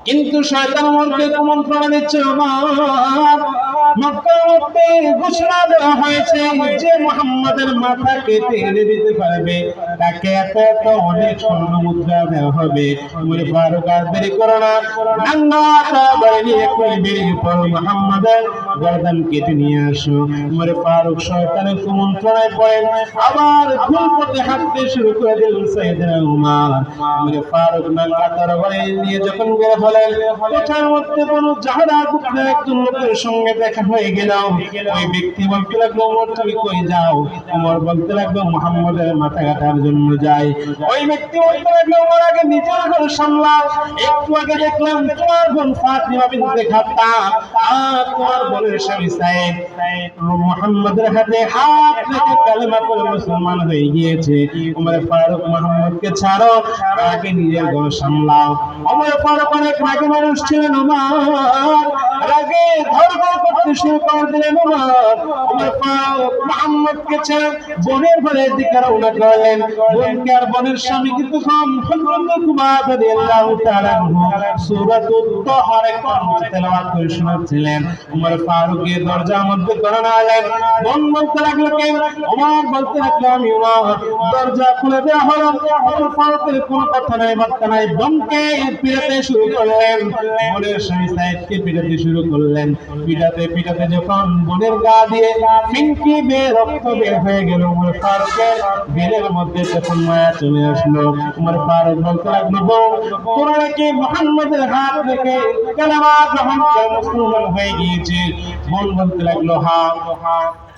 কিন্তু শয়তান ওমরকে কুমন্ত্রণা দিচ্ছে, ওমর মক্কার মধ্যে ঘোষণা দেওয়া হয়েছে যে মুহাম্মাদের মাথা কেটে এনে দিতে পারবে তাকে এত এত অনেক স্বর্ণ মুদ্রা দেওয়া হবে। ওমর ফারুক আর দেরি করো না, নাঙ্গাটা বাড়িয়ে কই বেরিয়ে পড়ো, মুহাম্মাদের গর্দান কেটে নিয়ে আসো। ওমর ফারুক শয়তানের কুমন্ত্রণায় পড়েন, আবার ভুল পথে হাঁটতে শুরু করে দিলেন সাইয়েদনা উমর। ওমর ফারুক নাঙ্গাটা বাড়িয়ে নিয়ে যখন বের হলেন, কোঠার মধ্যে কোনো জাহারা গুপ্তা একজন লোকের সঙ্গে দেখা হয়ে গেল। ওই ব্যক্তি বলতে লাগলো, ওমর তুমি কই যাও? ওমর বলতে লাগলো, মুহাম্মাদের মাথা কাটার জন্য যাই। ওই ব্যক্তি বলতে লাগলো, ওমর আগে নিজের ঘর সামলাও, একটু আগে দেখলাম তোমার বোন ফাতিমা বিনতে খাত্তাব আর তোমার বোনের স্বামী সাইদ মুহাম্মাদের হাতে হাত রেখে কালেমা পড়ে মুসলমান হয়ে গিয়েছে। ওমর ফারুক, মুহাম্মদকে ছাড়ো, আগে নিজের ঘর সামলাও। ওমর ফারুক অনেক রাগী মানুষ ছিলেন, ওমর রাগে ধর্ম করতে শুরু করে দিলেন। ওমর ফারুক মুহাম্মদকে ছেড়ে বোনের ঘরের দিকে রওনা করলেন। বোনকে আর বোনের স্বামী কিন্তু হযরত কুমার রাদিয়াল্লাহু তাআলা সূরাতুত তাহার তেলাওয়াত করে শোনাচ্ছিলেন। ওমর ফারুকের দরজার মধ্যে করোনা আলেন। বোন বলতে লাগলো, কে? ওমর বলতে লাগলো, আমি ওমর। দরজা খুলে দেওয়া হলো। ওমর ফারুকের কোনো কথা নাই, বার্তা নাই। বোনকে পিটাতে শুরু করলেন, বোনের স্বামী সাইদকে পিটাতে শুরু করলেন। পিটাতে পিটাতে যখন বোনের গা দিয়ে ফিনকি বের রক্ত বের হয়ে গেল, ওমর ফারুকের দিলের মধ্যে তখন মায়া চলে আসলো। ওমর ফারুক বলতে লাগলো, বোন তোরা নাকি মুহাম্মাদের হাত থেকে কালেমা গ্রহণ করে মুসলমান হয়ে গিয়েছে? বোন বলতে লাগলো, হ্যাঁ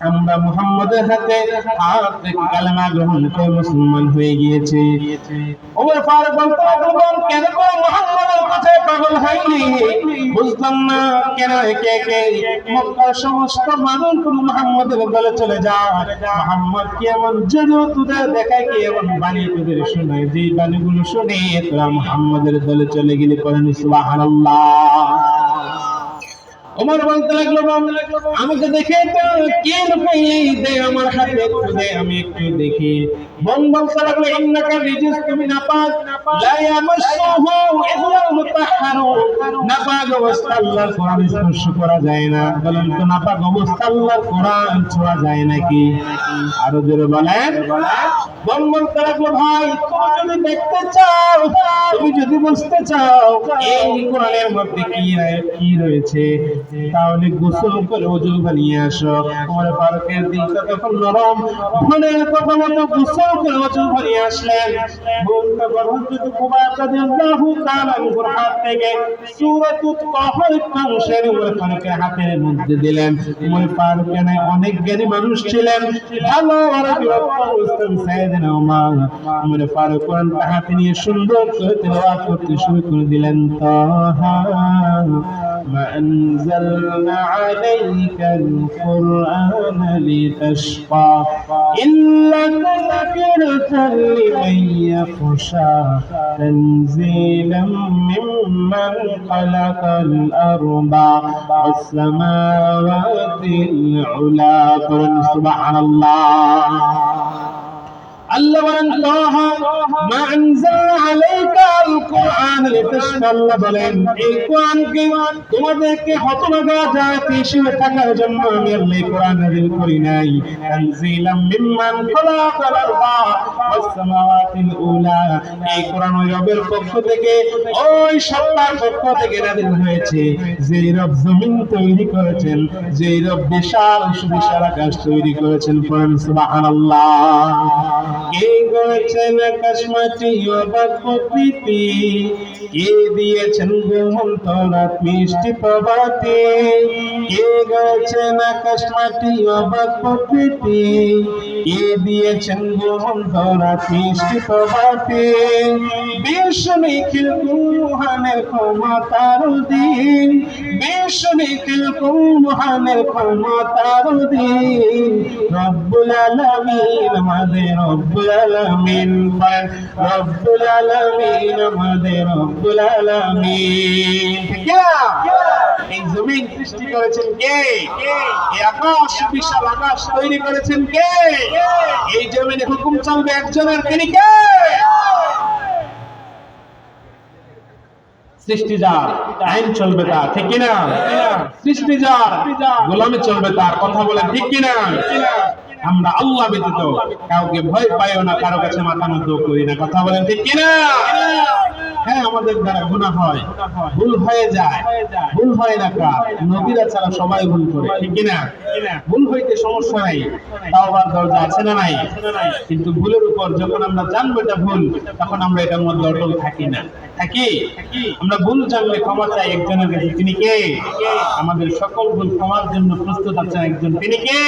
আমরা মুহাম্মাদের হাতে হাত থেকে কালেমা গ্রহণ করে মুসলমান হয়ে গিয়েছে। ওমর ফারুক বলতে লাগলো, বোন কেন করে মুহাম্মাদের কথায় পাগল হয়নি? বুঝলাম না কেন একে একে মক্কার সমস্ত মানুষ মুহাম্মাদের দলে চলে যায়। মুহাম্মদ কি এমন জাদু তোদের দেখায়, কি এমন বাণী তোদের শোনায়, যে বাণীগুলো শুনে তোরা মুহাম্মাদের দলে চলে গেলে পড়েন সুবহানাল্লাহ। ওমর বলতে লাগলো, আমাকে দেখে তো কে লুকাইয়ে দে, আমার হাতে একটু দে, আমি একটু দেখি। বোন বলতে লাগলো, ইন্নাকা রিজিস, তুমি নাপাক, লা ইয়ামাসসুহু ইল্লাল মুতাহহারুন, নাপাক অবস্থা আল্লাহর কোরআন স্পর্শ করা যায় না। বলেন তো নাপাক অবস্থা আল্লাহর কোরআন ছোঁয়া যায় নাকি? আরো জোরে বলেন। বোন বলতে লাগলো, ভাই তুমি যদি দেখতে চাও, তুমি যদি বুঝতে চাও এই কোরআনের মধ্যে কি রয়েছে, তাহলে গোসল করে ওযু বানিয়ে আসো। ওমর ফারুকের দিলটা তখন নরম, বোনের কথা মতো গোসল করে ওযু বানিয়ে আসলেন। বোন তখন হযরত কুমার রাদিয়াল্লাহু তাআলা আনহুর হাত থেকে সূরাতুত তাহার অংশের ওমর ফারুকের হাতের মধ্যে দিলেন। ওমর ফারুক অনেক জ্ঞানী মানুষ ছিলেন, ভালো আরবি বুঝতেন সাইয়েদনা ওমর। ওমর ফারুক কোরআনটা হাতে নিয়ে সুন্দর করে তেলাওয়াত করতে শুরু করে দিলেন, তাহা ما أنزلنا عليك القرآن لتشقى إلا تذكرة لمن يخشى تنزيلا ممن خلق الأرض والسماوات العلى سبحان الله। আল্লাহ বলেন, তাহা মা আনজালনা আলাইকা আল কুরআন লিতাশকা, আল্লাহ বলেন এই কোরআনকে তোমাদেরকে হতভাগা জাতি হিসেবে থাকার জন্য আমি আল্লাহ কোরআন নাযিল করি নাই। তানজিলাম মিম্মান খালাকাল আরদা ওয়াস সামাওয়াতিল উলা, এই কোরআন ওই রবের পক্ষ থেকে, ওই সত্তার পক্ষ থেকে নাযিল হয়েছে যে রব জমিন তৈরি করেছেন, যে রব বিশাল সুবিশাল আকাশ তৈরি করেছেন। পড়েন সুবহানাল্লাহ। কে গড়েছেন আকাশ মাটি অবাক প্রকৃতি, কে দিয়েছেন ঘুমন্তরাত মিষ্টি প্রভাতে। কে গড়েছেন আকাশ মাটি অবাক প্রকৃতি, কে দিয়েছেন ঘুমন্তরাত মিষ্টি প্রভাতে। বিশ্ব নিখিল কুহানের ক্ষমতার দিন, বিশ্ব নিখিল কুহানের ক্ষমতার দিন। রব্বুল আলামিন আমাদের রব্বুল আলামিন, রব্বুল আলামিন আমাদের রব্বুল আলামিন। এই জমিন সৃষ্টি করেছেন কে? এই আকাশ, বিশাল আকাশ তৈরি করেছেন কে? এই জমিনে হুকুম চলবে একজনের, তিনি কে? সৃষ্টি যার, আইন চলবে তার, ঠিক কিনা? সৃষ্টি যার, গোলামি চলবে তার, কথা বলেন ঠিক কিনা? আমরা আল্লাহ ব্যতীত কাউকে ভয় পাইও না, কারো কাছে মাথা নত করি না, কথা বলেন ঠিক কিনা? হ্যাঁ, আমাদের দ্বারা গুনাহ হয়, ভুল হয়ে যায়, ভুল হয় না কার? নবীরা ছাড়া সবাই ভুল করে, ঠিক কিনা? ভুল হইতে সমস্যা নাই, তাওবার দরজা আছে না নাই? কিন্তু ভুলের উপর যখন আমরা জানবো এটা ভুল, তখন আমরা এটার মধ্যে অটল থাকি না, থাকি? আমরা ভুল জানলে ক্ষমা চাই একজনের কাছে, তিনি কে? আমাদের সকল ভুল ক্ষমার জন্য প্রস্তুত আছেন একজন, তিনি কে?